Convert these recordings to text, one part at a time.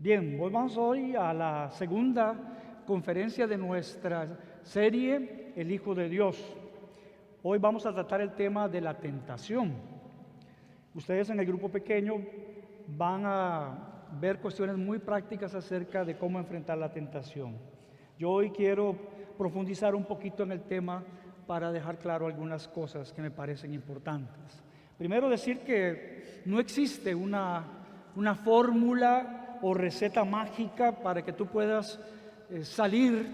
Bien, vamos hoy a la segunda conferencia de nuestra serie El Hijo de Dios. Hoy vamos a tratar el tema de la tentación. Ustedes en el grupo pequeño van a ver cuestiones muy prácticas acerca de cómo enfrentar la tentación. Yo hoy quiero profundizar un poquito en el tema para dejar claro algunas cosas que me parecen importantes. Primero, decir que no existe una fórmula o receta mágica para que tú puedas salir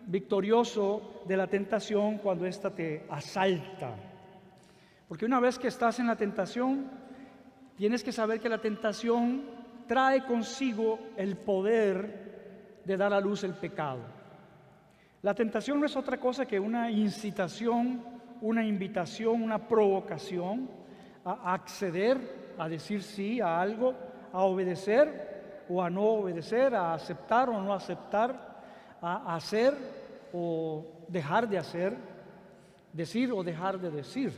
victorioso de la tentación cuando ésta te asalta. Porque una vez que estás en la tentación, tienes que saber que la tentación trae consigo el poder de dar a luz el pecado. La tentación no es otra cosa que una incitación, una invitación, una provocación a acceder, a decir sí a algo, a obedecer o a no obedecer, a aceptar o no aceptar, a hacer o dejar de hacer, decir o dejar de decir.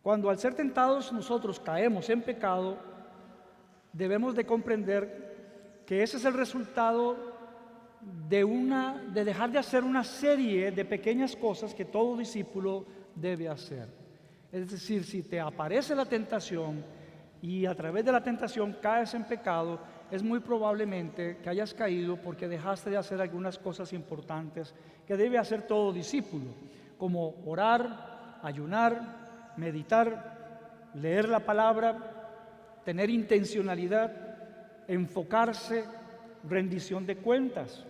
Cuando al ser tentados nosotros caemos en pecado, debemos de comprender que ese es el resultado de dejar de hacer una serie de pequeñas cosas que todo discípulo debe hacer. Es decir, si te aparece la tentación y a través de la tentación caes en pecado, es muy probablemente que hayas caído porque dejaste de hacer algunas cosas importantes que debe hacer todo discípulo, como orar, ayunar, meditar, leer la palabra, tener intencionalidad, enfocarse, rendición de cuentas.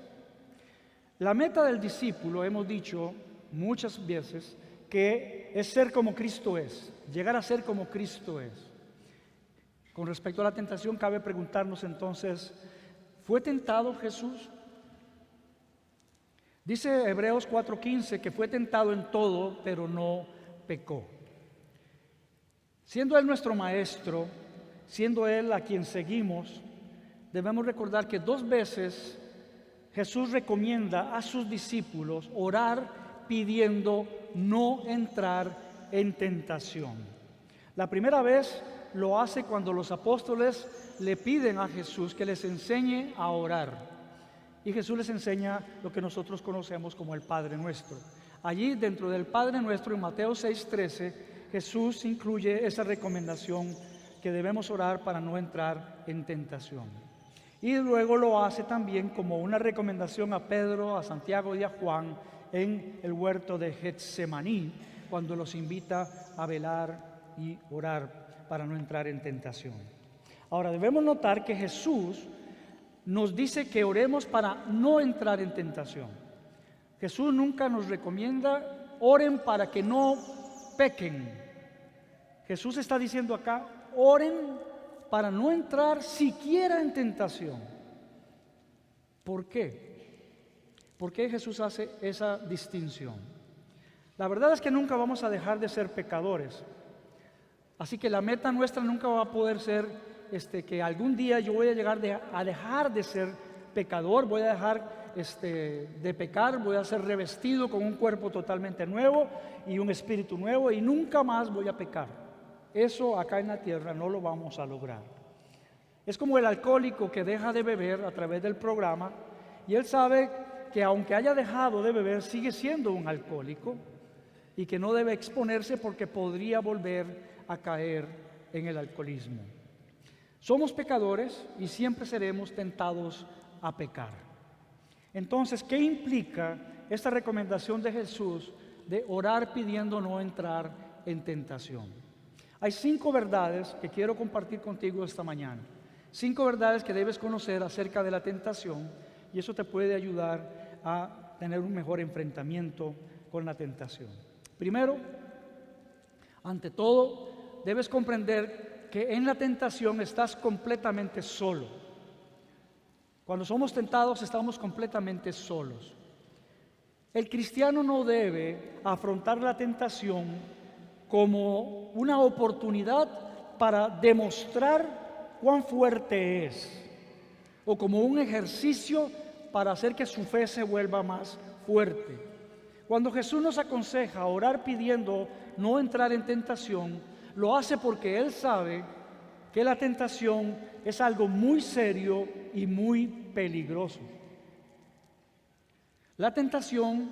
La meta del discípulo, hemos dicho muchas veces, que es ser como Cristo es, llegar a ser como Cristo es. Con respecto a la tentación, cabe preguntarnos entonces, ¿fue tentado Jesús? Dice Hebreos 4:15 que fue tentado en todo, pero no pecó. Siendo Él nuestro Maestro, siendo Él a quien seguimos, debemos recordar que 2 veces Jesús recomienda a sus discípulos orar pidiendo no entrar en tentación. La primera vez lo hace cuando los apóstoles le piden a Jesús que les enseñe a orar. Y Jesús les enseña lo que nosotros conocemos como el Padre Nuestro. Allí, dentro del Padre Nuestro, en Mateo 6:13, Jesús incluye esa recomendación que debemos orar para no entrar en tentación. Y luego lo hace también como una recomendación a Pedro, a Santiago y a Juan en el huerto de Getsemaní, cuando los invita a velar y orar para no entrar en tentación. Ahora, debemos notar que Jesús nos dice que oremos para no entrar en tentación. Jesús nunca nos recomienda oren para que no pequen. Jesús está diciendo acá, oren para no entrar siquiera en tentación. ¿Por qué? ¿Por qué Jesús hace esa distinción? La verdad es que nunca vamos a dejar de ser pecadores. Así que la meta nuestra nunca va a poder ser que algún día yo voy a llegar a dejar de ser pecador, voy a dejar de pecar, voy a ser revestido con un cuerpo totalmente nuevo y un espíritu nuevo y nunca más voy a pecar. Eso acá en la tierra no lo vamos a lograr. Es como el alcohólico que deja de beber a través del programa y él sabe que aunque haya dejado de beber sigue siendo un alcohólico y que no debe exponerse porque podría volver a caer en el alcoholismo. Somos pecadores y siempre seremos tentados a pecar. Entonces, ¿qué implica esta recomendación de Jesús de orar pidiendo no entrar en tentación? Hay 5 verdades que quiero compartir contigo esta mañana. 5 verdades que debes conocer acerca de la tentación y eso te puede ayudar a tener un mejor enfrentamiento con la tentación. Primero, ante todo, debes comprender que en la tentación estás completamente solo. Cuando somos tentados estamos completamente solos. El cristiano no debe afrontar la tentación como una oportunidad para demostrar cuán fuerte es o como un ejercicio para hacer que su fe se vuelva más fuerte. Cuando Jesús nos aconseja orar pidiendo no entrar en tentación, lo hace porque Él sabe que la tentación es algo muy serio y muy peligroso. La tentación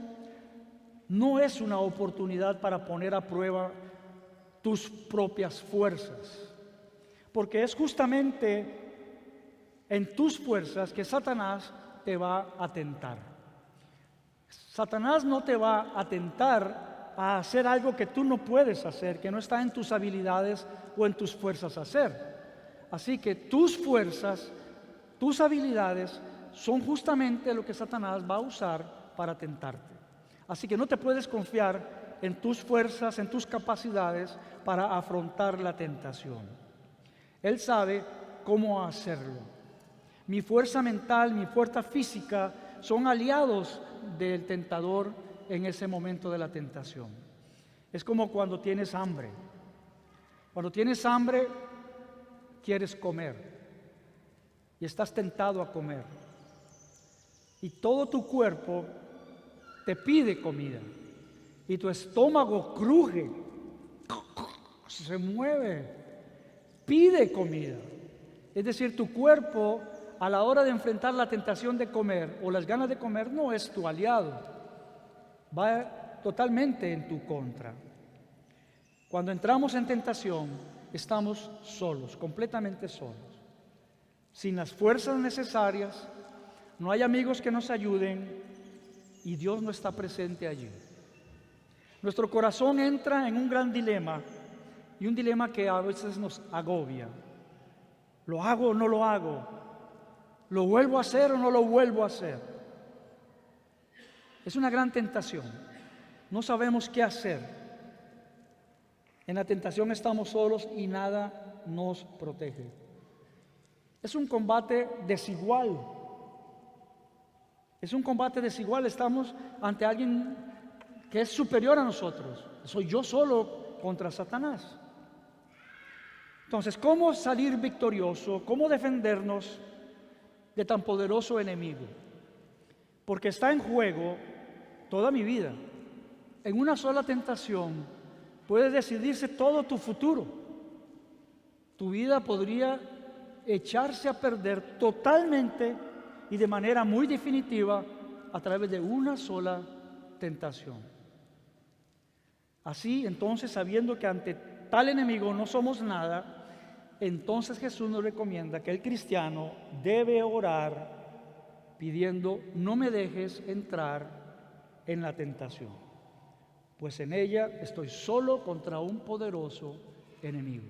no es una oportunidad para poner a prueba tus propias fuerzas, porque es justamente en tus fuerzas que Satanás te va a tentar. Satanás no te va a tentar a hacer algo que tú no puedes hacer, que no está en tus habilidades o en tus fuerzas hacer. Así que tus fuerzas, tus habilidades son justamente lo que Satanás va a usar para tentarte. Así que no te puedes confiar en tus fuerzas, en tus capacidades para afrontar la tentación. Él sabe cómo hacerlo. Mi fuerza mental, mi fuerza física son aliados del tentador en ese momento de la tentación. Es como cuando tienes hambre. Cuando tienes hambre, quieres comer y estás tentado a comer. Y todo tu cuerpo te pide comida y tu estómago cruje, se mueve, pide comida. Es decir, tu cuerpo a la hora de enfrentar la tentación de comer o las ganas de comer no es tu aliado, va totalmente en tu contra. Cuando entramos en tentación, estamos solos, completamente solos, sin las fuerzas necesarias, no hay amigos que nos ayuden y Dios no está presente allí. Nuestro corazón entra en un gran dilema, y un dilema que a veces nos agobia. ¿Lo hago o no lo hago? ¿Lo vuelvo a hacer o no lo vuelvo a hacer? Es una gran tentación. No sabemos qué hacer. En la tentación estamos solos y nada nos protege. Es un combate desigual. Es un combate desigual. Estamos ante alguien que es superior a nosotros. Soy yo solo contra Satanás. Entonces, ¿cómo salir victorioso? ¿Cómo defendernos de tan poderoso enemigo? Porque está en juego toda mi vida. En una sola tentación puede decidirse todo tu futuro. Tu vida podría echarse a perder totalmente y de manera muy definitiva a través de una sola tentación. Así, entonces, sabiendo que ante tal enemigo no somos nada, entonces Jesús nos recomienda que el cristiano debe orar pidiendo: no me dejes entrar en la tentación, pues en ella estoy solo contra un poderoso enemigo.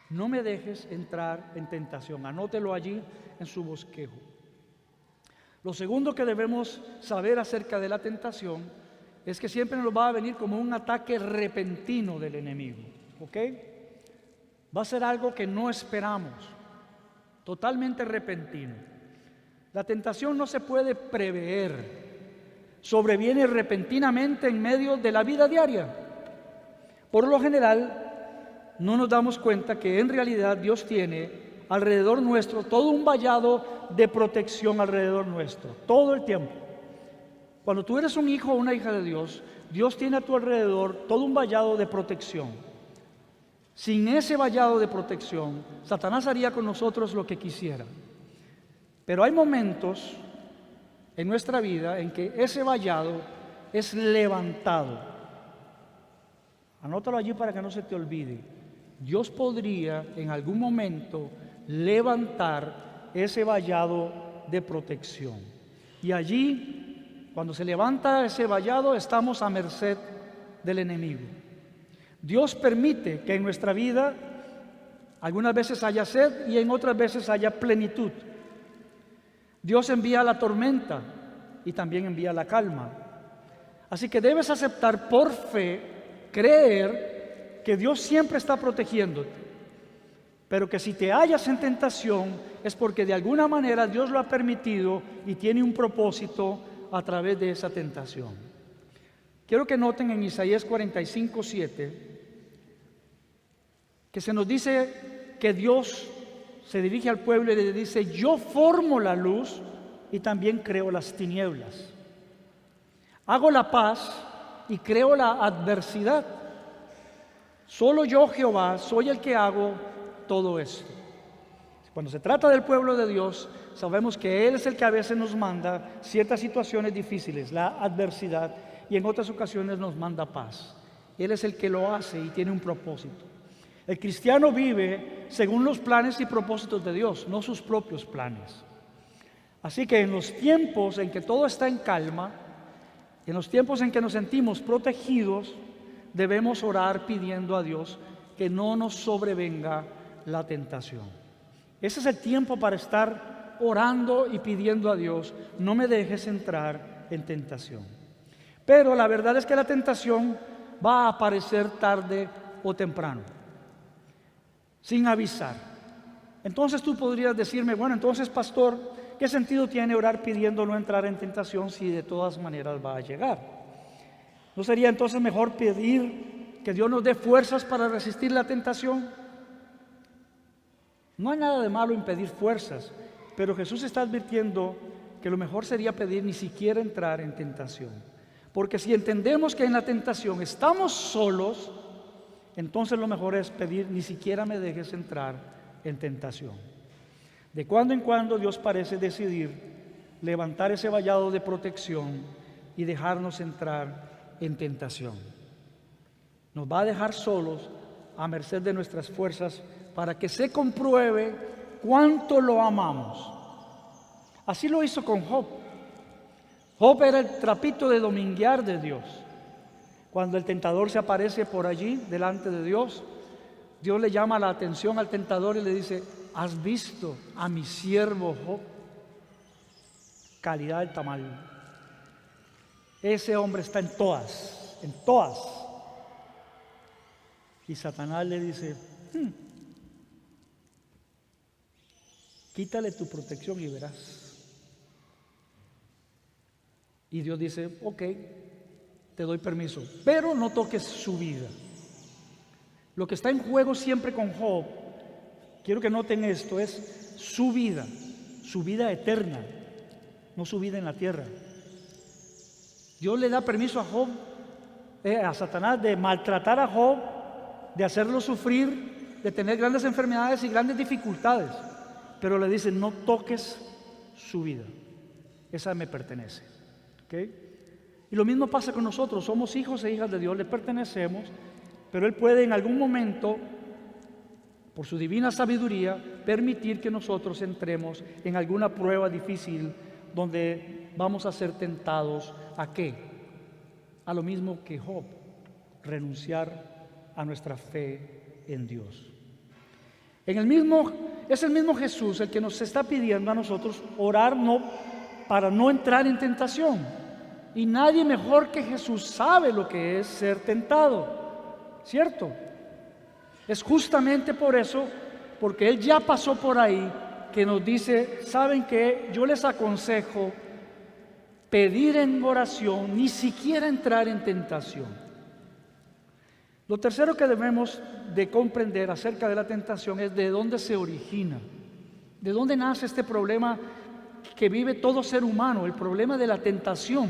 No me dejes entrar en tentación. Anótelo allí en su bosquejo. Lo segundo que debemos saber acerca de la tentación es que siempre nos va a venir como un ataque repentino del enemigo, ¿ok? Va a ser algo que no esperamos, totalmente repentino. La tentación no se puede prever, sobreviene repentinamente en medio de la vida diaria. Por lo general, no nos damos cuenta que en realidad Dios tiene alrededor nuestro todo un vallado de protección alrededor nuestro, todo el tiempo. Cuando tú eres un hijo o una hija de Dios, Dios tiene a tu alrededor todo un vallado de protección. Sin ese vallado de protección, Satanás haría con nosotros lo que quisiera. Pero hay momentos en nuestra vida en que ese vallado es levantado. Anótalo allí para que no se te olvide. Dios podría en algún momento levantar ese vallado de protección. Y allí, cuando se levanta ese vallado, estamos a merced del enemigo. Dios permite que en nuestra vida algunas veces haya sed y en otras veces haya plenitud. Dios envía la tormenta y también envía la calma. Así que debes aceptar por fe, creer que Dios siempre está protegiéndote, pero que si te hallas en tentación es porque de alguna manera Dios lo ha permitido y tiene un propósito a través de esa tentación. Quiero que noten en Isaías 45:7 que se nos dice que Dios se dirige al pueblo y le dice: yo formo la luz y también creo las tinieblas. Hago la paz y creo la adversidad. Solo yo, Jehová, soy el que hago todo esto. Cuando se trata del pueblo de Dios, sabemos que Él es el que a veces nos manda ciertas situaciones difíciles, la adversidad, y en otras ocasiones nos manda paz. Él es el que lo hace y tiene un propósito. El cristiano vive según los planes y propósitos de Dios, no sus propios planes. Así que en los tiempos en que todo está en calma, en los tiempos en que nos sentimos protegidos, debemos orar pidiendo a Dios que no nos sobrevenga la tentación. Ese es el tiempo para estar orando y pidiendo a Dios, no me dejes entrar en tentación. Pero la verdad es que la tentación va a aparecer tarde o temprano, sin avisar. Entonces tú podrías decirme, bueno, entonces pastor, ¿qué sentido tiene orar pidiendo no entrar en tentación si de todas maneras va a llegar? ¿No sería entonces mejor pedir que Dios nos dé fuerzas para resistir la tentación? No hay nada de malo en pedir fuerzas, pero Jesús está advirtiendo que lo mejor sería pedir ni siquiera entrar en tentación. Porque si entendemos que en la tentación estamos solos, entonces lo mejor es pedir ni siquiera me dejes entrar en tentación. De cuando en cuando Dios parece decidir levantar ese vallado de protección y dejarnos entrar en tentación. Nos va a dejar solos a merced de nuestras fuerzas para que se compruebe cuánto lo amamos. Así lo hizo con Job. Job era el trapito de dominguear de Dios. Cuando el tentador se aparece por allí delante de Dios, Dios le llama la atención al tentador y le dice: ¿has visto a mi siervo Job? Calidad del tamal. Ese hombre está en todas, en todas. Y Satanás le dice: quítale tu protección y verás. Y Dios dice: ok, te doy permiso, pero no toques su vida. Lo que está en juego siempre con Job, quiero que noten esto, es su vida eterna, no su vida en la tierra. Dios le da permiso a Job, a Satanás, de maltratar a Job, de hacerlo sufrir, de tener grandes enfermedades y grandes dificultades, pero le dice: no toques su vida, esa me pertenece. ¿Okay? Y lo mismo pasa con nosotros, somos hijos e hijas de Dios, le pertenecemos, pero Él puede en algún momento, por su divina sabiduría, permitir que nosotros entremos en alguna prueba difícil donde vamos a ser tentados ¿a qué? A lo mismo que Job, renunciar a nuestra fe en Dios. Es el mismo Jesús el que nos está pidiendo a nosotros orar para no entrar en tentación. Y nadie mejor que Jesús sabe lo que es ser tentado, ¿cierto? Es justamente por eso, porque Él ya pasó por ahí, que nos dice: ¿saben qué? Yo les aconsejo pedir en oración, ni siquiera entrar en tentación. Lo tercero que debemos de comprender acerca de la tentación es de dónde se origina, de dónde nace este problema que vive todo ser humano, el problema de la tentación.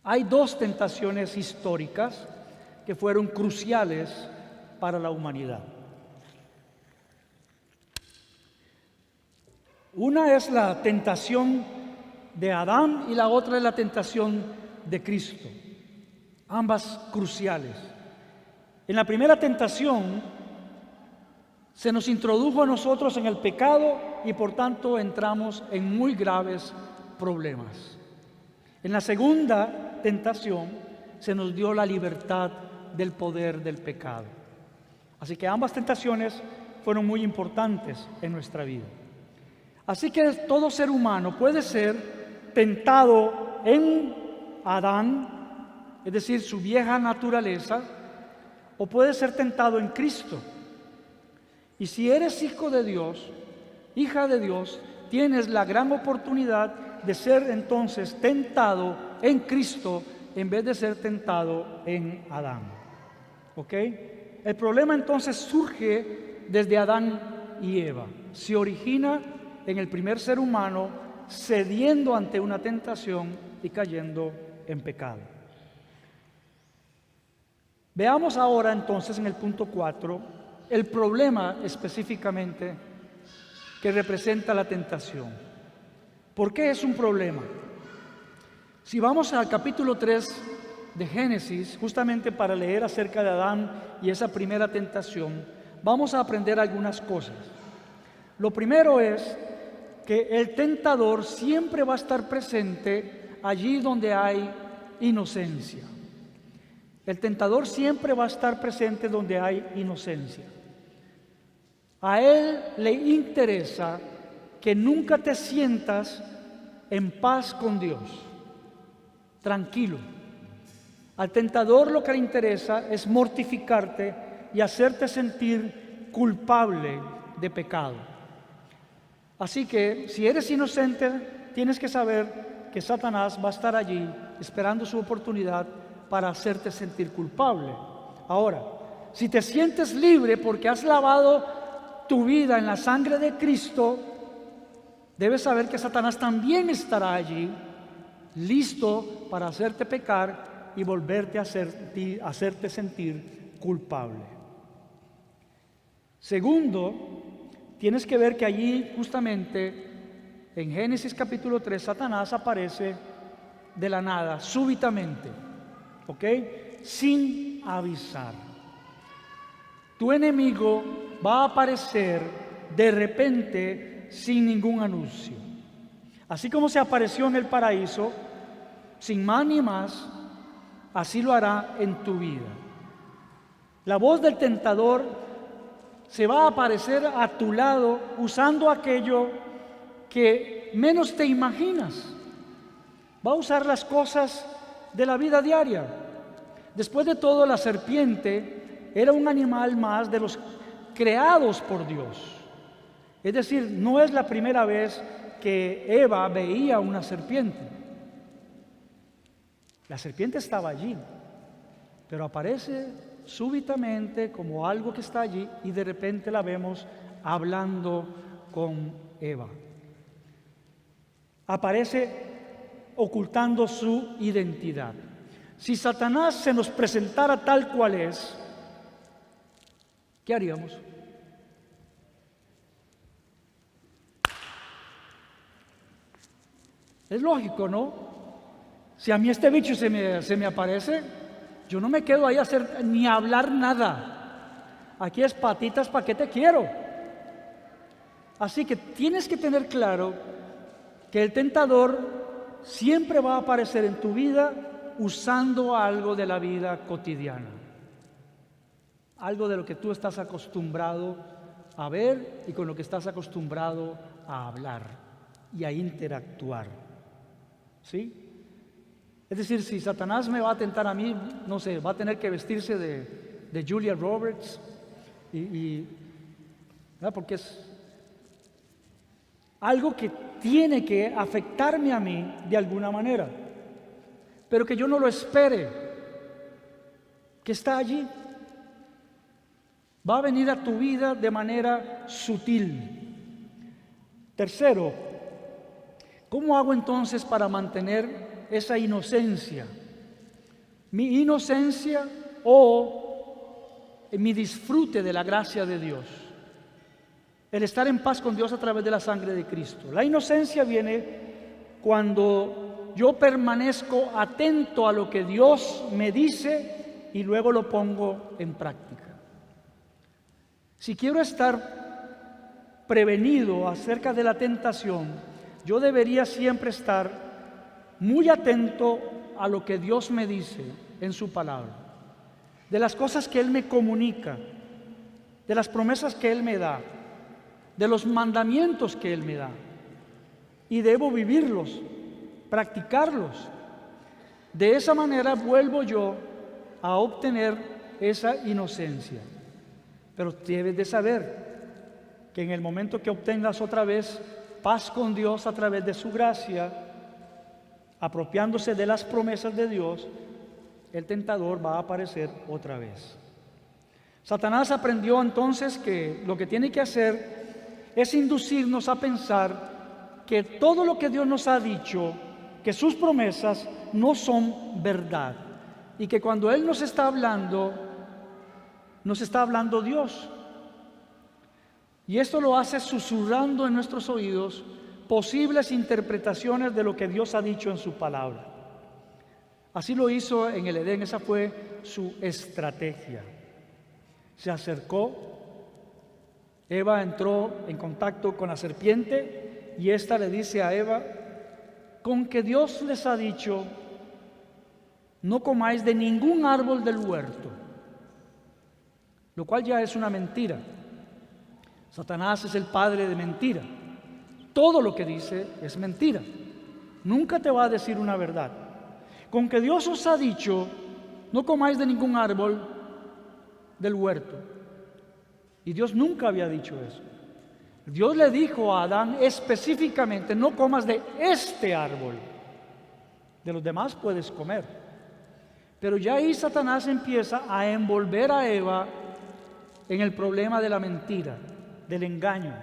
Hay dos tentaciones históricas que fueron cruciales para la humanidad. Una es la tentación de Adán y la otra es la tentación de Cristo. Ambas cruciales. En la primera tentación se nos introdujo a nosotros en el pecado y por tanto entramos en muy graves problemas. En la segunda tentación se nos dio la libertad del poder del pecado. Así que ambas tentaciones fueron muy importantes en nuestra vida. Así que todo ser humano puede ser tentado en Adán, es decir, su vieja naturaleza, o puede ser tentado en Cristo. Y si eres hijo de Dios, hija de Dios, tienes la gran oportunidad de ser entonces tentado en Cristo en vez de ser tentado en Adán. ¿Ok? El problema entonces surge desde Adán y Eva. Se origina en el primer ser humano cediendo ante una tentación y cayendo en pecado. Veamos ahora entonces en el punto 4 el problema específicamente que representa la tentación. ¿Por qué es un problema? Si vamos al capítulo 3 de Génesis, justamente para leer acerca de Adán y esa primera tentación, vamos a aprender algunas cosas. Lo primero es que el tentador siempre va a estar presente allí donde hay inocencia. El tentador siempre va a estar presente donde hay inocencia. A él le interesa que nunca te sientas en paz con Dios, tranquilo. Al tentador lo que le interesa es mortificarte y hacerte sentir culpable de pecado. Así que si eres inocente, tienes que saber que Satanás va a estar allí esperando su oportunidad para hacerte sentir culpable. Ahora, si te sientes libre porque has lavado tu vida en la sangre de Cristo, debes saber que Satanás también estará allí, listo para hacerte pecar y volverte a hacerte sentir culpable. Segundo, tienes que ver que allí justamente en Génesis capítulo 3 Satanás aparece de la nada, súbitamente, ¿ok? Sin avisar. Tu enemigo va a aparecer de repente sin ningún anuncio. Así como se apareció en el paraíso, sin más ni más, así lo hará en tu vida. La voz del tentador se va a aparecer a tu lado usando aquello que menos te imaginas. Va a usar las cosas de la vida diaria. Después de todo, la serpiente era un animal más de los creados por Dios. Es decir, no es la primera vez que Eva veía una serpiente. La serpiente estaba allí, pero aparece súbitamente como algo que está allí y de repente la vemos hablando con Eva. Aparece ocultando su identidad. Si Satanás se nos presentara tal cual es, ¿qué haríamos? Es lógico, ¿no? Si a mí este bicho se me aparece, yo no me quedo ahí a hacer ni a hablar nada. Aquí es patitas, ¿para qué te quiero? Así que tienes que tener claro que el tentador siempre va a aparecer en tu vida usando algo de la vida cotidiana. Algo de lo que tú estás acostumbrado a ver y con lo que estás acostumbrado a hablar y a interactuar. ¿Sí? Es decir, si Satanás me va a tentar a mí, no sé, va a tener que vestirse de Julia Roberts ¿verdad? Porque es algo que tiene que afectarme a mí de alguna manera, pero que yo no lo espere, que está allí. Va a venir a tu vida de manera sutil. Tercero, ¿cómo hago entonces para mantener esa inocencia? Mi inocencia o mi disfrute de la gracia de Dios. El estar en paz con Dios a través de la sangre de Cristo. La inocencia viene cuando yo permanezco atento a lo que Dios me dice y luego lo pongo en práctica. Si quiero estar prevenido acerca de la tentación, yo debería siempre estar muy atento a lo que Dios me dice en su palabra, de las cosas que Él me comunica, de las promesas que Él me da, de los mandamientos que Él me da. Y debo vivirlos, practicarlos. De esa manera vuelvo yo a obtener esa inocencia. Pero debes de saber que en el momento que obtengas otra vez paz con Dios a través de su gracia, apropiándose de las promesas de Dios, el tentador va a aparecer otra vez. Satanás aprendió entonces que lo que tiene que hacer es inducirnos a pensar que todo lo que Dios nos ha dicho, que sus promesas no son verdad, y que cuando Él nos está hablando Dios. Y esto lo hace susurrando en nuestros oídos posibles interpretaciones de lo que Dios ha dicho en su palabra. Así lo hizo en el Edén, esa fue su estrategia. Se acercó, Eva entró en contacto con la serpiente y ésta le dice a Eva: con que Dios les ha dicho, no comáis de ningún árbol del huerto, lo cual ya es una mentira. Satanás es el padre de mentira. Todo lo que dice es mentira. Nunca te va a decir una verdad. Con que Dios os ha dicho, no comáis de ningún árbol del huerto. Y Dios nunca había dicho eso. Dios le dijo a Adán específicamente: no comas de este árbol. De los demás puedes comer. Pero ya ahí Satanás empieza a envolver a Eva en el problema de la mentira, del engaño.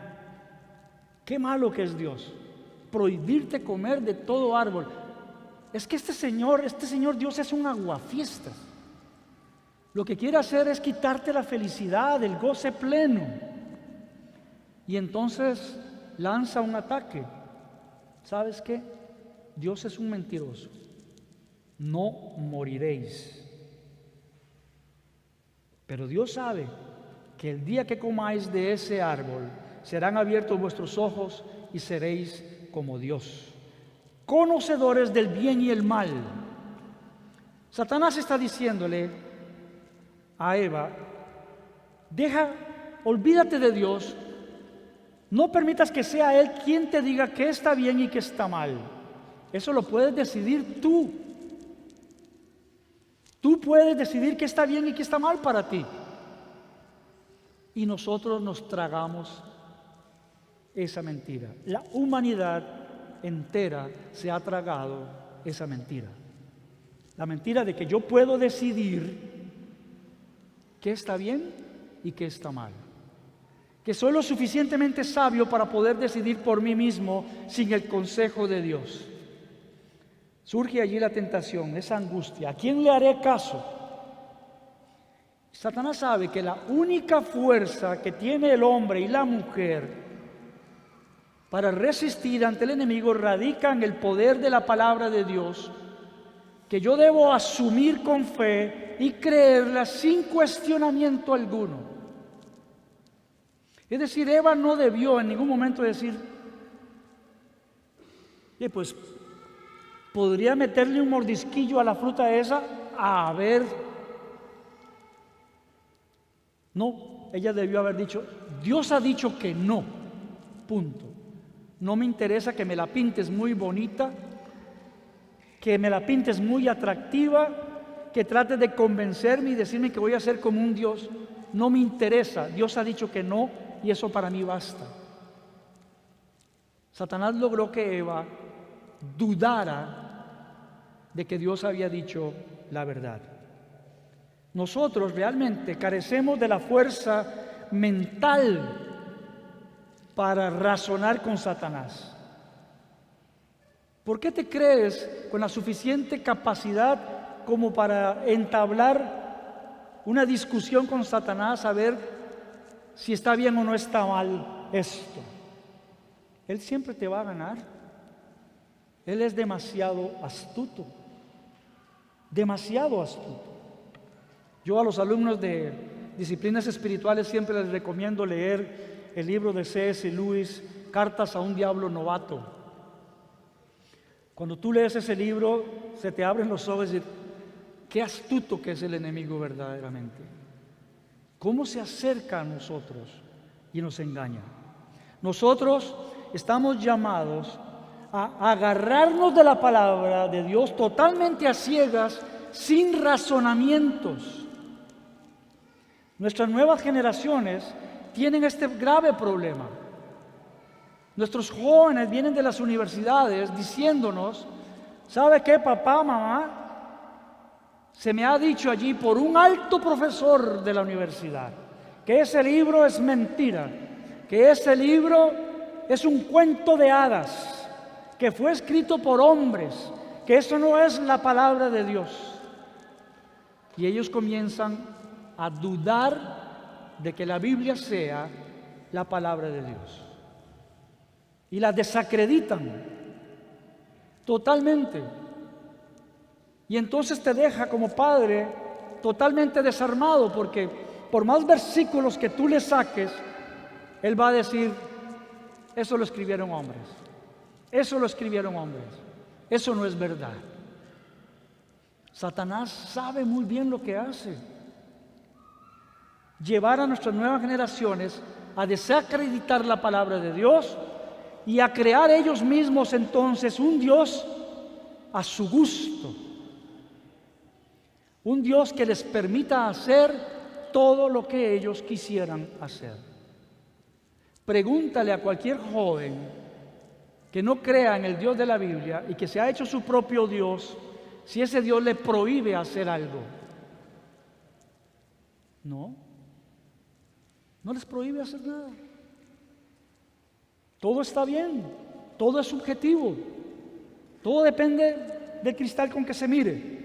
Qué malo que es Dios, prohibirte comer de todo árbol. Es que este Señor Dios es un aguafiestas. Lo que quiere hacer es quitarte la felicidad, el goce pleno. Y entonces lanza un ataque. ¿Sabes qué? Dios es un mentiroso. No moriréis. Pero Dios sabe que el día que comáis de ese árbol, serán abiertos vuestros ojos y seréis como Dios, conocedores del bien y el mal. Satanás está diciéndole a Eva: olvídate de Dios, no permitas que sea Él quien te diga qué está bien y qué está mal. Eso lo puedes decidir tú. Tú puedes decidir qué está bien y qué está mal para ti. Y nosotros nos tragamos esa mentira. La humanidad entera se ha tragado esa mentira. La mentira de que yo puedo decidir qué está bien y qué está mal. Que soy lo suficientemente sabio para poder decidir por mí mismo sin el consejo de Dios. Surge allí la tentación, esa angustia. ¿A quién le haré caso? Satanás sabe que la única fuerza que tiene el hombre y la mujer para resistir ante el enemigo radica en el poder de la palabra de Dios, que yo debo asumir con fe y creerla sin cuestionamiento alguno. Es decir, Eva no debió en ningún momento decir: pues podría meterle un mordisquillo a la fruta esa, a ver. No, ella debió haber dicho: Dios ha dicho que no, punto. No me interesa que me la pintes muy bonita, que me la pintes muy atractiva, que trates de convencerme y decirme que voy a ser como un Dios. No me interesa, Dios ha dicho que no y eso para mí basta. Satanás logró que Eva dudara de que Dios había dicho la verdad. Nosotros realmente carecemos de la fuerza mental para razonar con Satanás. ¿Por qué te crees con la suficiente capacidad como para entablar una discusión con Satanás a ver si está bien o no está mal esto? Él siempre te va a ganar. Él es demasiado astuto. Demasiado astuto. Yo a los alumnos de disciplinas espirituales siempre les recomiendo leer el libro de C.S. Lewis, Cartas a un Diablo Novato. Cuando tú lees ese libro, se te abren los ojos y dices: qué astuto que es el enemigo verdaderamente. ¿Cómo se acerca a nosotros y nos engaña? Nosotros estamos llamados a agarrarnos de la palabra de Dios totalmente a ciegas, sin razonamientos. Nuestras nuevas generaciones tienen este grave problema. Nuestros jóvenes vienen de las universidades diciéndonos: ¿sabe qué, papá, mamá? Se me ha dicho allí por un alto profesor de la universidad que ese libro es mentira, que ese libro es un cuento de hadas, que fue escrito por hombres, que eso no es la palabra de Dios. Y ellos comienzan a dudar de que la Biblia sea la palabra de Dios y la desacreditan totalmente. Y entonces te deja como padre totalmente desarmado, porque por más versículos que tú le saques, él va a decir: eso lo escribieron hombres, eso lo escribieron hombres, eso no es verdad. Satanás sabe muy bien lo que hace: llevar a nuestras nuevas generaciones a desacreditar la palabra de Dios y a crear ellos mismos entonces un Dios a su gusto, un Dios que les permita hacer todo lo que ellos quisieran hacer. Pregúntale a cualquier joven que no crea en el Dios de la Biblia y que se ha hecho su propio Dios, si ese Dios le prohíbe hacer algo. No les prohíbe hacer nada. Todo está bien, todo es subjetivo, todo depende del cristal con que se mire.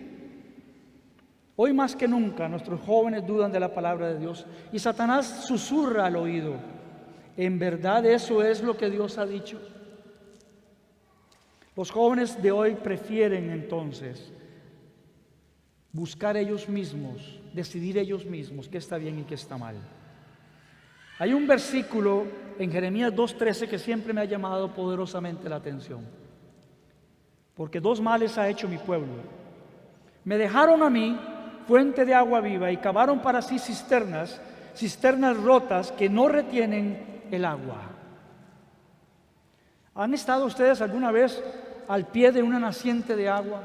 Hoy más que nunca nuestros jóvenes dudan de la palabra de Dios y Satanás susurra al oído: ¿en verdad eso es lo que Dios ha dicho? Los jóvenes de hoy prefieren entonces buscar ellos mismos, decidir ellos mismos qué está bien y qué está mal. Hay un versículo en Jeremías 2:13 que siempre me ha llamado poderosamente la atención. Porque dos males ha hecho mi pueblo. Me dejaron a mí fuente de agua viva y cavaron para sí cisternas rotas que no retienen el agua. ¿Han estado ustedes alguna vez al pie de una naciente de agua?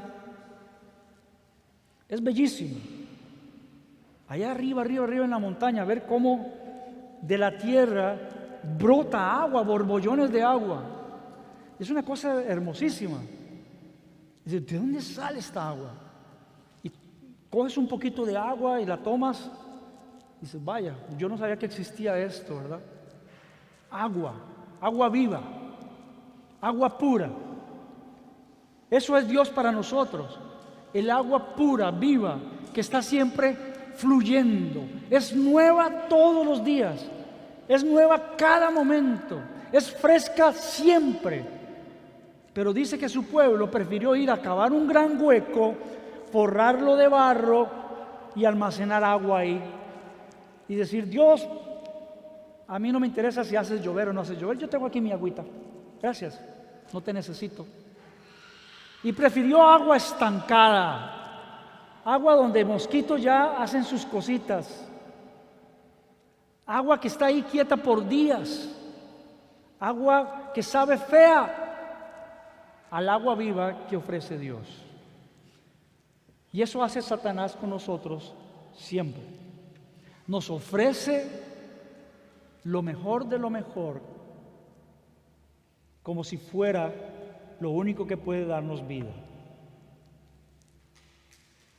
Es bellísimo. Allá arriba en la montaña, ver cómo de la tierra brota agua, borbollones de agua. Es una cosa hermosísima. Dice: ¿de dónde sale esta agua? Y coges un poquito de agua y la tomas y dices: vaya, yo no sabía que existía esto, ¿verdad? Agua viva, agua pura. Eso es Dios para nosotros. El agua pura, viva, que está siempre fluyendo. Es nueva todos los días. Es nueva cada momento. Es fresca siempre. Pero dice que su pueblo prefirió ir a cavar un gran hueco, forrarlo de barro y almacenar agua ahí. Y decir: Dios, a mí no me interesa si haces llover o no haces llover. Yo tengo aquí mi agüita. Gracias, no te necesito. Y prefirió agua estancada, agua donde mosquitos ya hacen sus cositas, agua que está ahí quieta por días, agua que sabe fea, al agua viva que ofrece Dios. Y eso hace Satanás con nosotros siempre. Nos ofrece lo mejor de lo mejor, como si fuera lo único que puede darnos vida.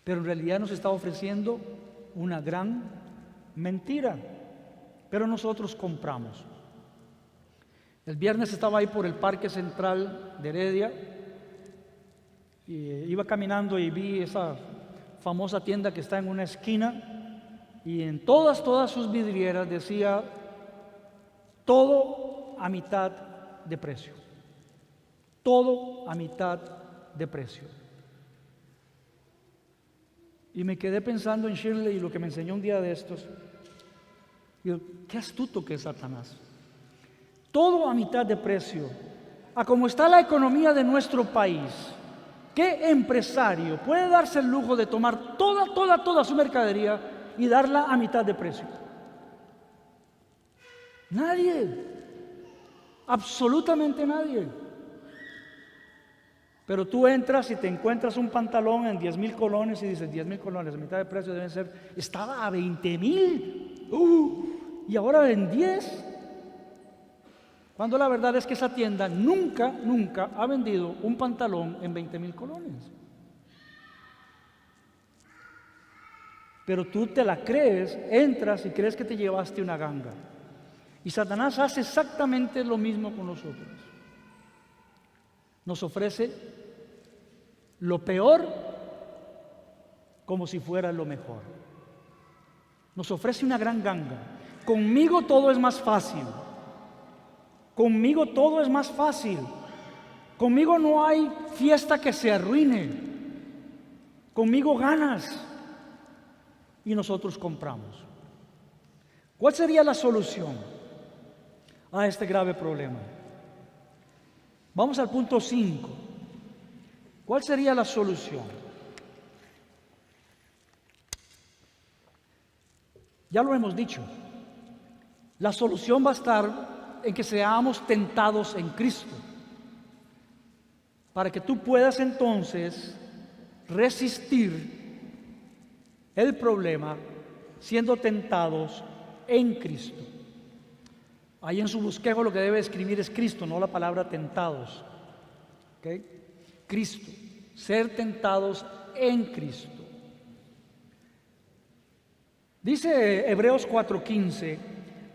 Pero en realidad nos está ofreciendo una gran mentira. Pero nosotros compramos. El viernes estaba ahí por el Parque Central de Heredia y iba caminando y vi esa famosa tienda que está en una esquina y en todas sus vidrieras decía: todo a mitad de precio. Todo a mitad de precio. Y me quedé pensando en Shirley y lo que me enseñó un día de estos. Y yo: qué astuto que es Satanás. Todo a mitad de precio. A como está la economía de nuestro país, ¿qué empresario puede darse el lujo de tomar toda su mercadería y darla a mitad de precio? Nadie. Absolutamente nadie. Pero tú entras y te encuentras un pantalón en 10,000 colones y dices: 10,000 colones, a mitad de precio deben ser. Estaba a 20,000 y ahora en 10. Cuando la verdad es que esa tienda nunca ha vendido un pantalón en 20,000 colones. Pero tú te la crees, entras y crees que te llevaste una ganga. Y Satanás hace exactamente lo mismo con nosotros. Nos ofrece lo peor como si fuera lo mejor. Nos ofrece una gran ganga. Conmigo todo es más fácil. Conmigo todo es más fácil. Conmigo no hay fiesta que se arruine. Conmigo ganas. Y nosotros compramos. ¿Cuál sería la solución a este grave problema? Vamos al punto 5. ¿Cuál sería la solución? Ya lo hemos dicho. La solución va a estar en que seamos tentados en Cristo, para que tú puedas entonces resistir el problema siendo tentados en Cristo. Ahí en su bosquejo lo que debe escribir es Cristo, no la palabra tentados. ¿Okay? Cristo, ser tentados en Cristo. Dice Hebreos 4:15,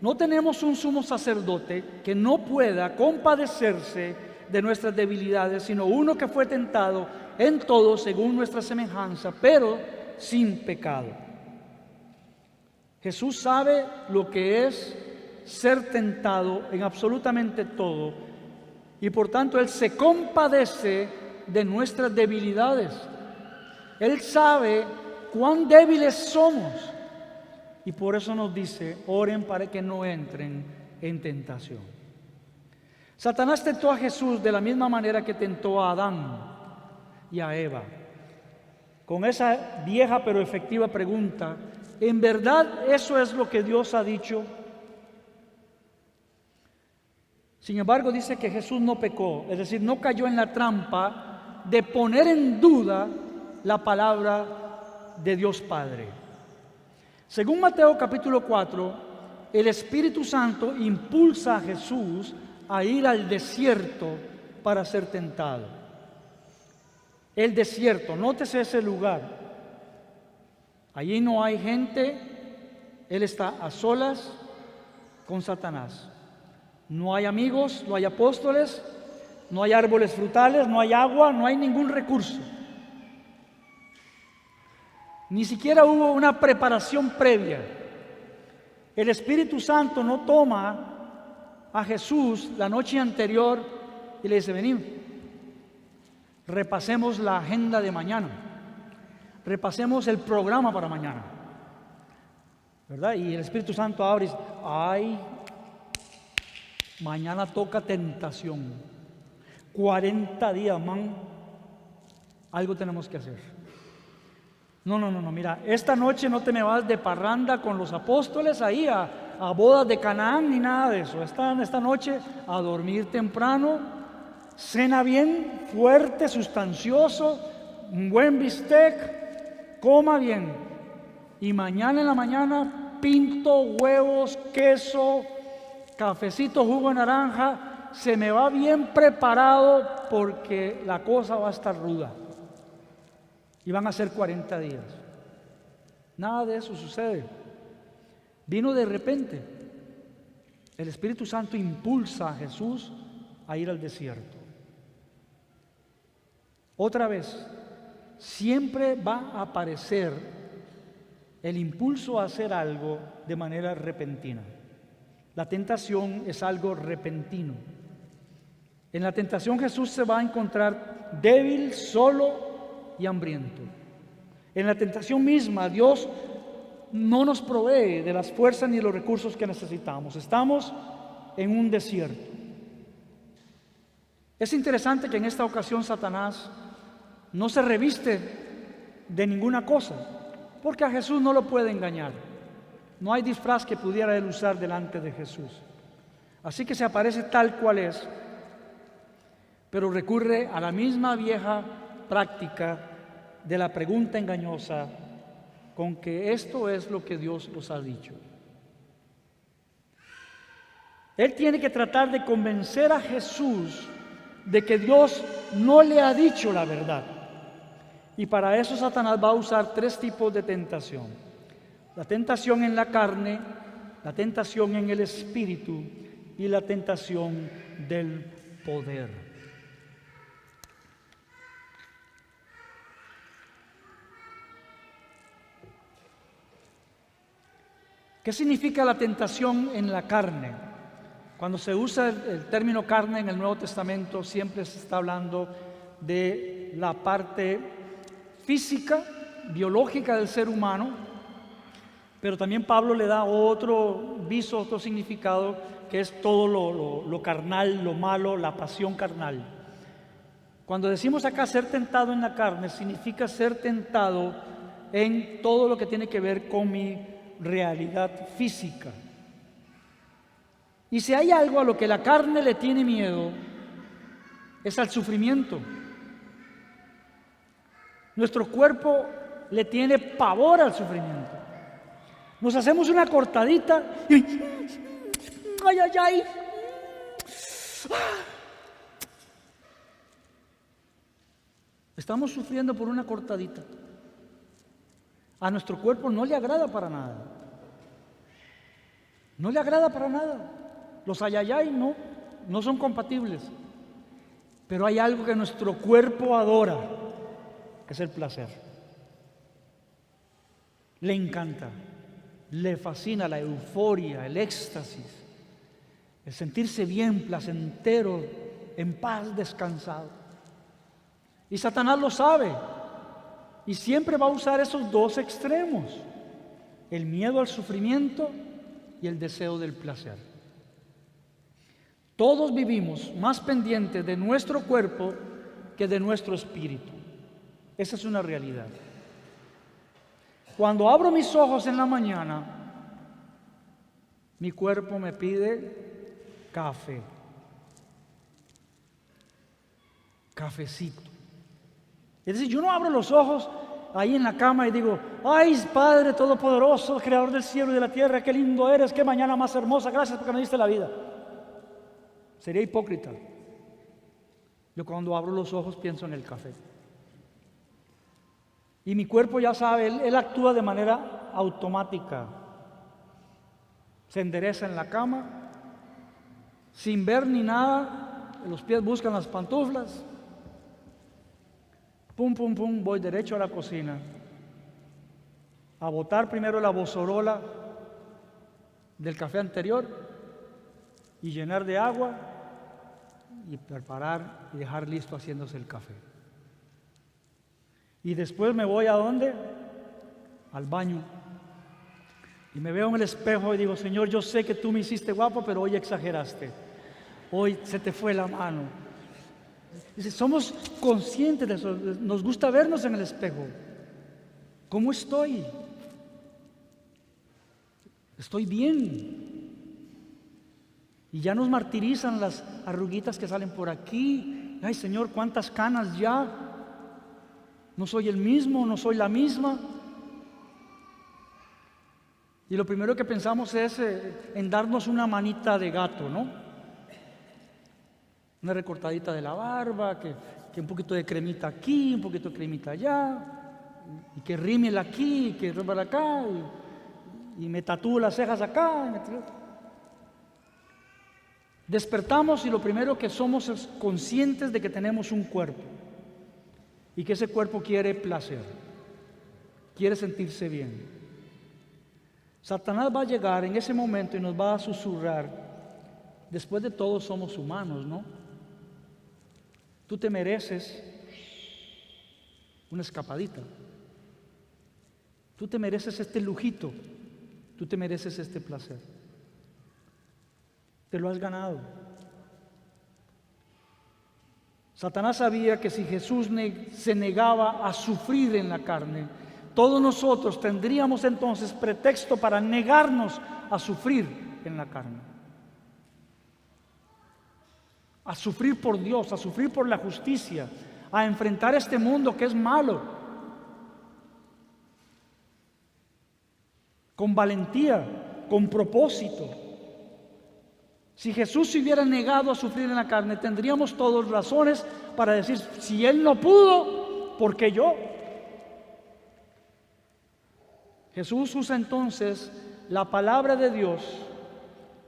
no tenemos un sumo sacerdote que no pueda compadecerse de nuestras debilidades, sino uno que fue tentado en todo según nuestra semejanza, pero sin pecado. Jesús sabe lo que es ser tentado en absolutamente todo y por tanto Él se compadece de nuestras debilidades. Él sabe cuán débiles somos y por eso nos dice, oren para que no entren en tentación. Satanás tentó a Jesús de la misma manera que tentó a Adán y a Eva, con esa vieja pero efectiva pregunta: ¿en verdad eso es lo que Dios ha dicho? Sin embargo, dice que Jesús no pecó, es decir, no cayó en la trampa de poner en duda la palabra de Dios Padre. Según Mateo capítulo 4, el Espíritu Santo impulsa a Jesús a ir al desierto para ser tentado. El desierto, nótese ese lugar. Allí no hay gente, Él está a solas con Satanás. No hay amigos, no hay apóstoles, no hay árboles frutales, no hay agua, no hay ningún recurso. Ni siquiera hubo una preparación previa. El Espíritu Santo no toma a Jesús la noche anterior y le dice: venid, repasemos la agenda de mañana, repasemos el programa para mañana, ¿verdad? Y el Espíritu Santo abre y dice: ay, mañana toca tentación, 40 días, man, algo tenemos que hacer. No, mira, esta noche no te me vas de parranda con los apóstoles ahí a bodas de Canaán ni nada de eso. Esta noche a dormir temprano, cena bien, fuerte, sustancioso, un buen bistec, coma bien. Y mañana en la mañana, pinto, huevos, queso, cafecito, jugo de naranja, se me va bien preparado porque la cosa va a estar ruda. Y van a ser 40 días. Nada de eso sucede. Vino de repente. El Espíritu Santo impulsa a Jesús a ir al desierto. Otra vez, siempre va a aparecer el impulso a hacer algo de manera repentina. La tentación es algo repentino. En la tentación Jesús se va a encontrar débil, solo y hambriento. En la tentación misma Dios no nos provee de las fuerzas ni los recursos que necesitamos. Estamos en un desierto. Es interesante que en esta ocasión Satanás no se reviste de ninguna cosa, porque a Jesús no lo puede engañar. No hay disfraz que pudiera él usar delante de Jesús. Así que se aparece tal cual es, pero recurre a la misma vieja práctica de la pregunta engañosa, con que esto es lo que Dios os ha dicho. Él tiene que tratar de convencer a Jesús de que Dios no le ha dicho la verdad. Y para eso Satanás va a usar 3 tipos de tentación: la tentación en la carne, la tentación en el espíritu y la tentación del poder. ¿Qué significa la tentación en la carne? Cuando se usa el término carne en el Nuevo Testamento, siempre se está hablando de la parte física, biológica del ser humano, pero también Pablo le da otro viso, otro significado, que es todo lo carnal, lo malo, la pasión carnal. Cuando decimos acá ser tentado en la carne, significa ser tentado en todo lo que tiene que ver con mi realidad física. Y si hay algo a lo que la carne le tiene miedo, es al sufrimiento. Nuestro cuerpo le tiene pavor al sufrimiento. Nos hacemos una cortadita y ¡ay, ay, ay! Estamos sufriendo por una cortadita. A nuestro cuerpo no le agrada para nada. No le agrada para nada. Los ayayay no son compatibles. Pero hay algo que nuestro cuerpo adora, que es el placer. Le encanta, le fascina la euforia, el éxtasis, el sentirse bien, placentero, en paz, descansado. Y Satanás lo sabe. Y siempre va a usar esos dos extremos: el miedo al sufrimiento y el deseo del placer. Todos vivimos más pendientes de nuestro cuerpo que de nuestro espíritu. Esa es una realidad. Cuando abro mis ojos en la mañana, mi cuerpo me pide café, cafecito. Es decir, yo no abro los ojos ahí en la cama y digo: ay, Padre Todopoderoso, Creador del cielo y de la tierra, qué lindo eres, qué mañana más hermosa, gracias porque me diste la vida. Sería hipócrita. Yo cuando abro los ojos pienso en el café. Y mi cuerpo ya sabe, él actúa de manera automática. Se endereza en la cama, sin ver ni nada, los pies buscan las pantuflas. Pum, pum, pum, voy derecho a la cocina a botar primero la bozorola del café anterior y llenar de agua y preparar y dejar listo haciéndose el café. Y después me voy ¿a dónde? Al baño. Y me veo en el espejo y digo: Señor, yo sé que tú me hiciste guapo, pero hoy exageraste. Hoy se te fue la mano. Dice, somos conscientes de eso, nos gusta vernos en el espejo. ¿Cómo estoy? Estoy bien. Y ya nos martirizan las arruguitas que salen por aquí. Ay, Señor, cuántas canas ya. No soy el mismo, no soy la misma. Y lo primero que pensamos es en darnos una manita de gato, ¿no? Una recortadita de la barba, que un poquito de cremita aquí, un poquito de cremita allá, y que rímel aquí, y que rímel acá, y me tatúo las cejas acá. Despertamos y lo primero que somos es conscientes de que tenemos un cuerpo y que ese cuerpo quiere placer, quiere sentirse bien. Satanás va a llegar en ese momento y nos va a susurrar: después de todo somos humanos, ¿no? Tú te mereces una escapadita. Tú te mereces este lujito. Tú te mereces este placer. Te lo has ganado. Satanás sabía que si Jesús se negaba a sufrir en la carne, todos nosotros tendríamos entonces pretexto para negarnos a sufrir en la carne. A sufrir por Dios, a sufrir por la justicia, a enfrentar este mundo que es malo, con valentía, con propósito. Si Jesús se hubiera negado a sufrir en la carne, tendríamos todas razones para decir: si Él no pudo, ¿por qué yo? Jesús usa entonces la palabra de Dios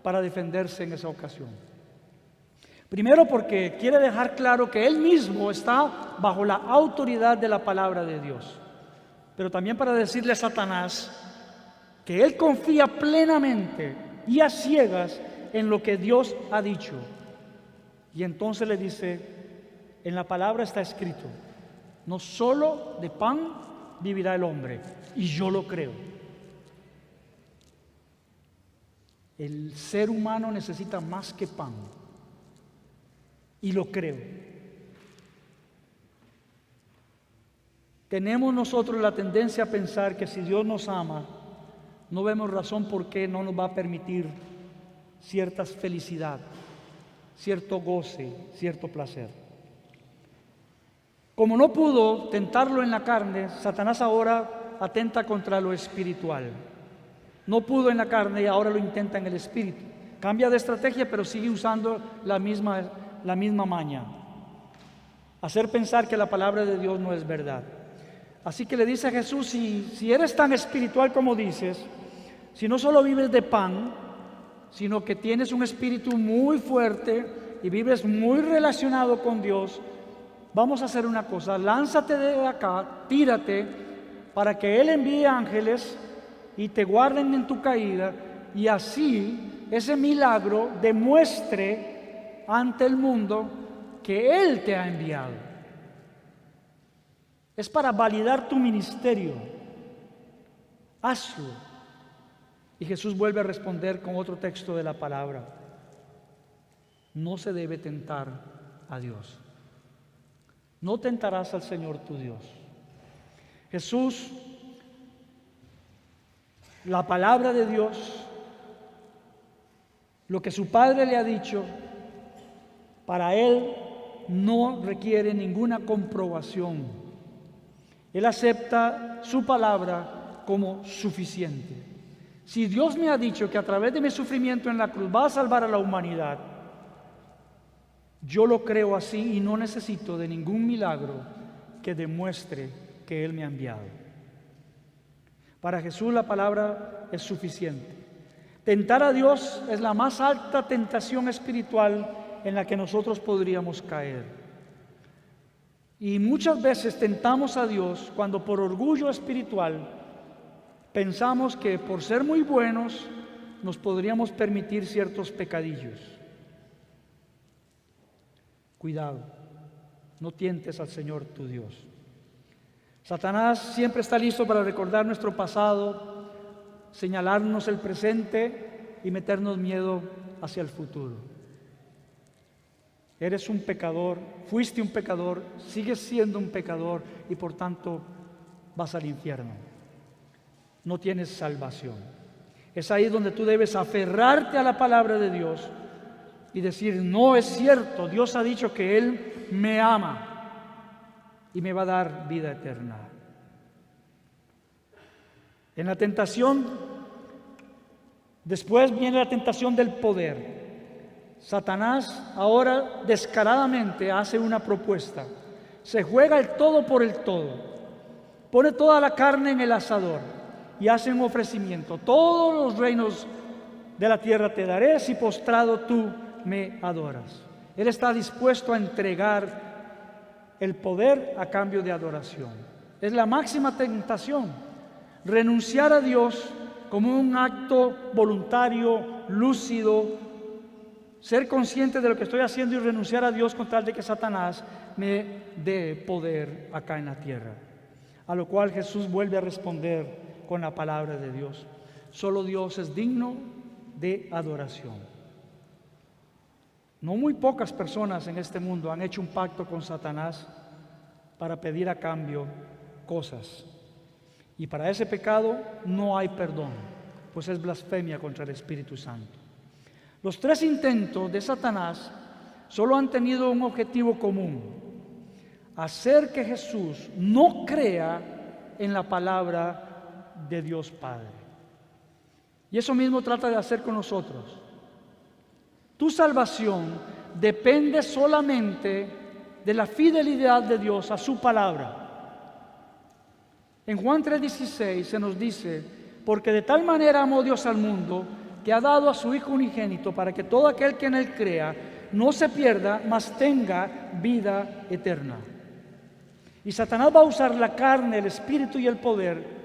para defenderse en esa ocasión. Primero, porque quiere dejar claro que Él mismo está bajo la autoridad de la palabra de Dios. Pero también para decirle a Satanás que Él confía plenamente y a ciegas en lo que Dios ha dicho. Y entonces le dice, en la palabra está escrito, no solo de pan vivirá el hombre, y yo lo creo. El ser humano necesita más que pan, y lo creo. Tenemos nosotros la tendencia a pensar que si Dios nos ama, no vemos razón por qué no nos va a permitir cierta felicidad, cierto goce, cierto placer. Como no pudo tentarlo en la carne, Satanás ahora atenta contra lo espiritual. No pudo en la carne y ahora lo intenta en el espíritu. Cambia de estrategia, pero sigue usando la misma maña. Hacer pensar que la palabra de Dios no es verdad. Así que le dice a Jesús, si eres tan espiritual como dices, si no solo vives de pan, sino que tienes un espíritu muy fuerte y vives muy relacionado con Dios, vamos a hacer una cosa, lánzate de acá, tírate, para que Él envíe ángeles y te guarden en tu caída, y así ese milagro demuestre ante el mundo que Él te ha enviado. Es para validar tu ministerio. Hazlo. Y Jesús vuelve a responder con otro texto de la palabra. No se debe tentar a Dios. No tentarás al Señor tu Dios. Jesús, la palabra de Dios, lo que su Padre le ha dicho, para Él no requiere ninguna comprobación. Él acepta su palabra como suficiente. Si Dios me ha dicho que a través de mi sufrimiento en la cruz va a salvar a la humanidad, yo lo creo así y no necesito de ningún milagro que demuestre que Él me ha enviado. Para Jesús la palabra es suficiente. Tentar a Dios es la más alta tentación espiritual en la que nosotros podríamos caer. Y muchas veces tentamos a Dios cuando por orgullo espiritual pensamos que por ser muy buenos nos podríamos permitir ciertos pecadillos. Cuidado, no tientes al Señor tu Dios. Satanás siempre está listo para recordar nuestro pasado, señalarnos el presente y meternos miedo hacia el futuro. Eres un pecador, fuiste un pecador, sigues siendo un pecador y por tanto vas al infierno. No tienes salvación. Es ahí donde tú debes aferrarte a la palabra de Dios y decir, no es cierto, Dios ha dicho que Él me ama y me va a dar vida eterna. En la tentación, después viene la tentación del poder. Satanás ahora descaradamente hace una propuesta. Se juega el todo por el todo. Pone toda la carne en el asador y hace un ofrecimiento. Todos los reinos de la tierra te daré si postrado tú me adoras. Él está dispuesto a entregar el poder a cambio de adoración. Es la máxima tentación. Renunciar a Dios como un acto voluntario, lúcido, ser consciente de lo que estoy haciendo y renunciar a Dios con tal de que Satanás me dé poder acá en la tierra. A lo cual Jesús vuelve a responder con la palabra de Dios. Solo Dios es digno de adoración. No muy pocas personas en este mundo han hecho un pacto con Satanás para pedir a cambio cosas. Y para ese pecado no hay perdón, pues es blasfemia contra el Espíritu Santo. Los tres intentos de Satanás solo han tenido un objetivo común: hacer que Jesús no crea en la palabra de Dios Padre. Y eso mismo trata de hacer con nosotros. Tu salvación depende solamente de la fidelidad de Dios a su palabra. En Juan 3:16 se nos dice, porque de tal manera amó Dios al mundo, que ha dado a su Hijo unigénito para que todo aquel que en Él crea no se pierda, mas tenga vida eterna. Y Satanás va a usar la carne, el espíritu y el poder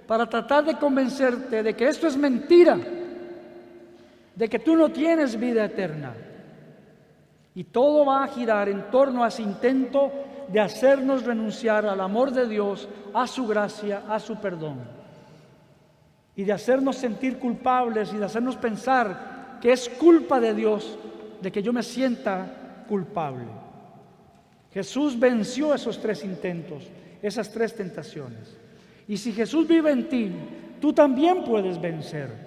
para tratar de convencerte de que esto es mentira, de que tú no tienes vida eterna. Y todo va a girar en torno a ese intento de hacernos renunciar al amor de Dios, a su gracia, a su perdón. Y de hacernos sentir culpables y de hacernos pensar que es culpa de Dios de que yo me sienta culpable. Jesús venció esos tres intentos, esas tres tentaciones. Y si Jesús vive en ti, tú también puedes vencer.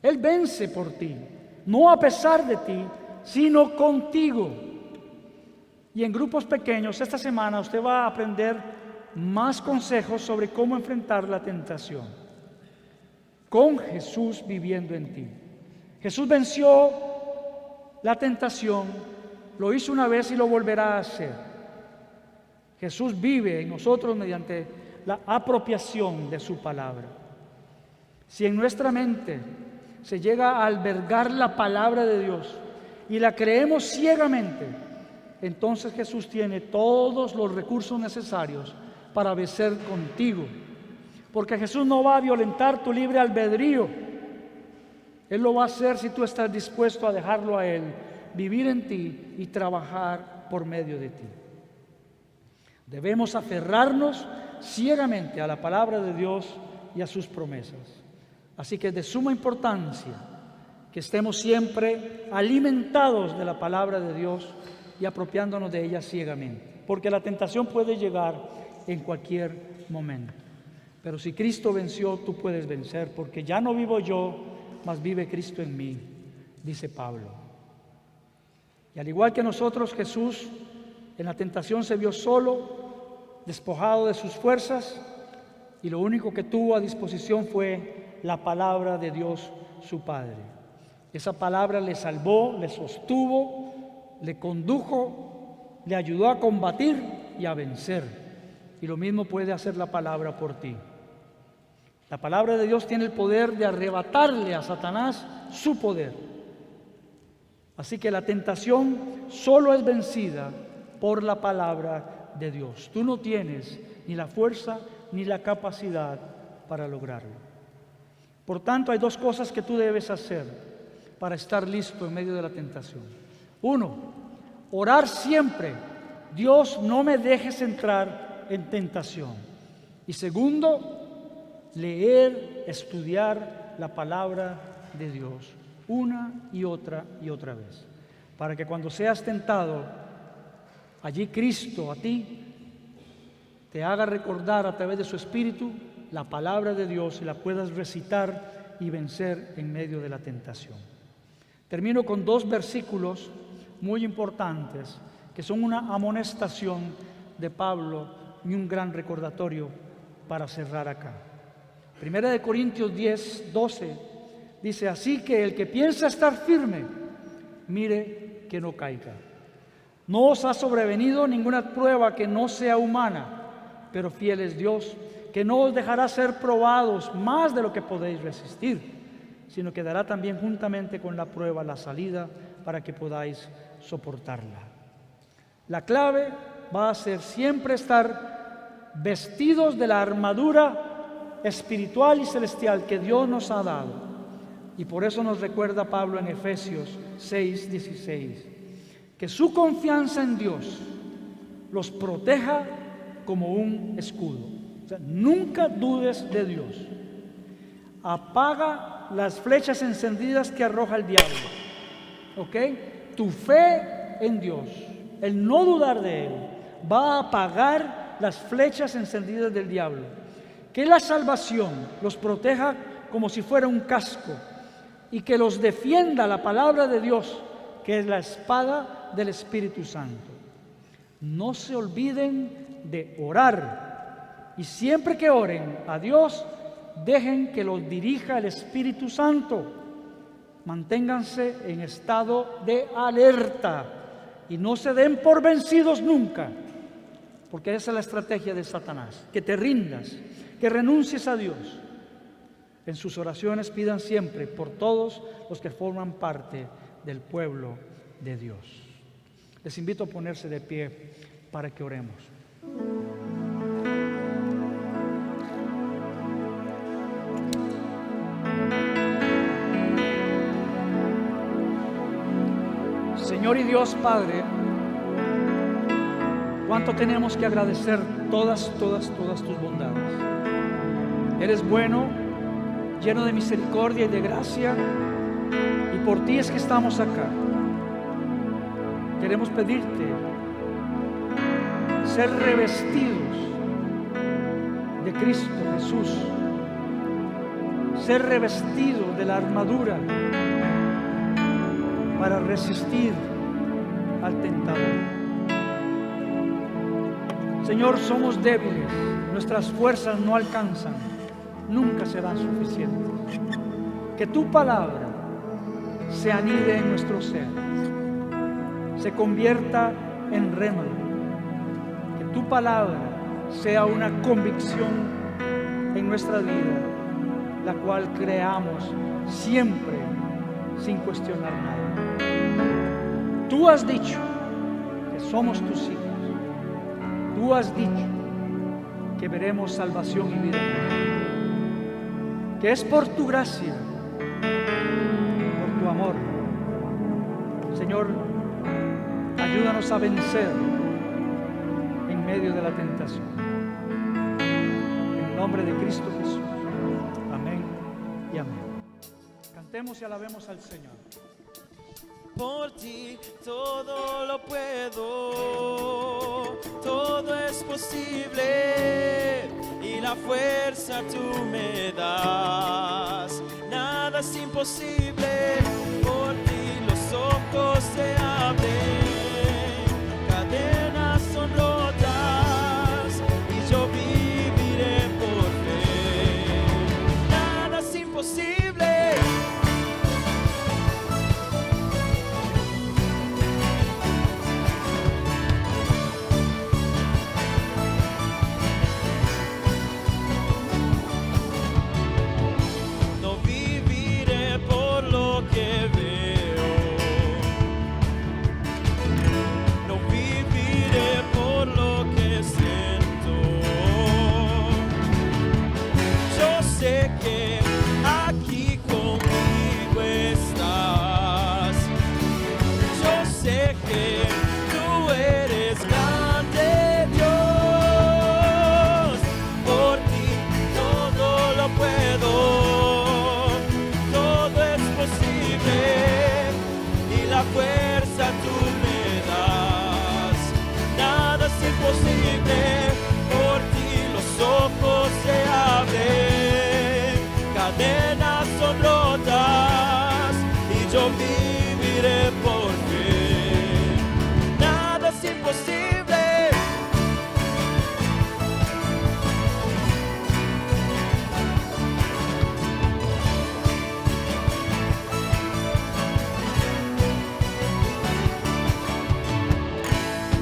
Él vence por ti, no a pesar de ti, sino contigo. Y en grupos pequeños, esta semana usted va a aprender más consejos sobre cómo enfrentar la tentación, con Jesús viviendo en ti. Jesús venció la tentación, lo hizo una vez y lo volverá a hacer. Jesús vive en nosotros mediante la apropiación de su palabra. Si en nuestra mente se llega a albergar la palabra de Dios y la creemos ciegamente, entonces Jesús tiene todos los recursos necesarios para vencer contigo. Porque Jesús no va a violentar tu libre albedrío. Él lo va a hacer si tú estás dispuesto a dejarlo a Él vivir en ti y trabajar por medio de ti. Debemos aferrarnos ciegamente a la palabra de Dios y a sus promesas. Así que es de suma importancia que estemos siempre alimentados de la palabra de Dios y apropiándonos de ella ciegamente, porque la tentación puede llegar en cualquier momento. Pero si Cristo venció, tú puedes vencer, porque ya no vivo yo, mas vive Cristo en mí, dice Pablo. Y al igual que nosotros, Jesús en la tentación se vio solo, despojado de sus fuerzas, y lo único que tuvo a disposición fue la palabra de Dios, su Padre. Esa palabra le salvó, le sostuvo, le condujo, le ayudó a combatir y a vencer. Y lo mismo puede hacer la palabra por ti. La palabra de Dios tiene el poder de arrebatarle a Satanás su poder. Así que la tentación solo es vencida por la palabra de Dios. Tú no tienes ni la fuerza ni la capacidad para lograrlo. Por tanto, hay dos cosas que tú debes hacer para estar listo en medio de la tentación. Uno, orar siempre. Dios, no me dejes entrar en tentación. Y segundo, leer, estudiar la palabra de Dios una y otra vez, para que cuando seas tentado, allí Cristo a ti te haga recordar a través de su Espíritu la palabra de Dios y la puedas recitar y vencer en medio de la tentación. Termino con dos versículos muy importantes que son una amonestación de Pablo y un gran recordatorio para cerrar acá. Primera de Corintios 10, 12 dice: así que el que piensa estar firme, mire que no caiga. No os ha sobrevenido ninguna prueba que no sea humana, pero fiel es Dios, que no os dejará ser probados más de lo que podéis resistir, sino que dará también juntamente con la prueba la salida para que podáis soportarla. La clave va a ser siempre estar vestidos de la armadura espiritual y celestial que Dios nos ha dado. Y por eso nos recuerda Pablo en Efesios 6, 16, que su confianza en Dios los proteja como un escudo. O sea, nunca dudes de Dios. Apaga las flechas encendidas que arroja el diablo. ¿Ok? Tu fe en Dios, el no dudar de Él, va a apagar las flechas encendidas del diablo. Que la salvación los proteja como si fuera un casco y que los defienda la palabra de Dios, que es la espada del Espíritu Santo. No se olviden de orar, y siempre que oren a Dios, dejen que los dirija el Espíritu Santo. Manténganse en estado de alerta y no se den por vencidos nunca, porque esa es la estrategia de Satanás, que te rindas, que renuncies a Dios. En sus oraciones pidan siempre por todos los que forman parte del pueblo de Dios. Les invito a ponerse de pie para que oremos. Señor y Dios Padre, cuánto tenemos que agradecer todas tus bondades. Eres bueno, lleno de misericordia y de gracia, y por ti es que estamos acá. Queremos pedirte ser revestidos de Cristo Jesús, ser revestidos de la armadura para resistir al tentador. Señor, somos débiles, nuestras fuerzas no alcanzan, nunca serán suficientes. Que tu palabra se anide en nuestro ser, se convierta en rema, que tu palabra sea una convicción en nuestra vida, la cual creamos siempre sin cuestionar nada. Tú has dicho que somos tus hijos. Tú has dicho que veremos salvación y vida eterna, que es por tu gracia, por tu amor. Señor, ayúdanos a vencer en medio de la tentación. En el nombre de Cristo Jesús. Amén y amén. Cantemos y alabemos al Señor. Por ti todo lo puedo, todo es posible y la fuerza tú me das. Nada es imposible, por ti los ojos se abren, cadenas son rotas y yo viviré por fe. Nada es imposible. Cadenas son rotas y yo viviré por fe. Nada es imposible.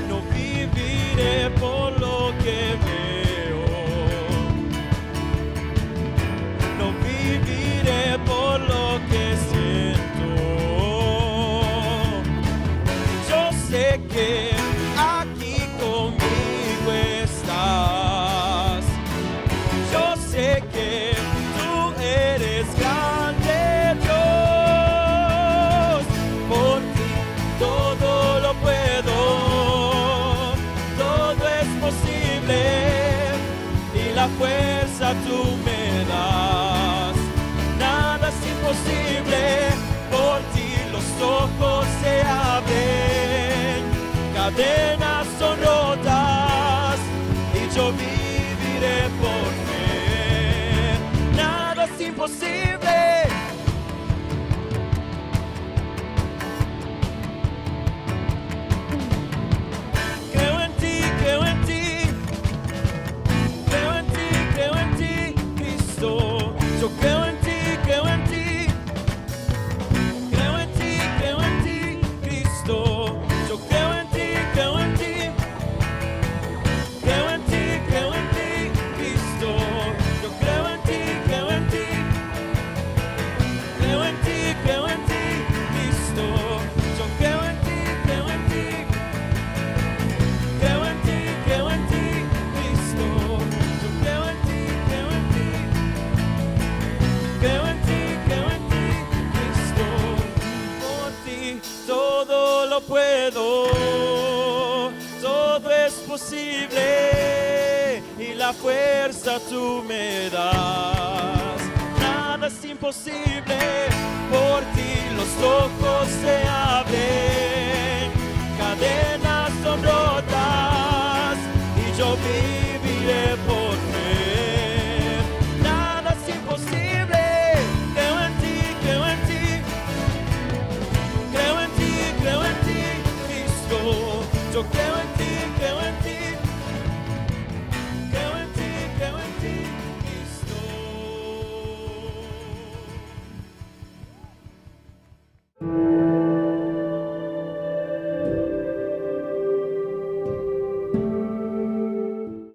No viviré por lo que veo, viviré por lo que siento. Yo sé que aquí conmigo estás. Yo sé que tú eres grande, Dios. Por ti todo lo puedo, todo es posible y la fuerza tú me das. Nada es imposible, por ti los ojos se abren, cadenas son rotas y yo viviré por fe. Nada es imposible. Creo en ti, creo en ti, creo en ti, creo en ti, Cristo. Yo creo en ti, creo en ti, creo en ti, creo en ti, Cristo. Yo creo en ti, creo en ti, creo en ti, creo en ti, Cristo. Yo creo en ti, creo en ti, lo puedo, todo es posible y la fuerza tú me das. Nada es imposible, por ti los ojos se abren.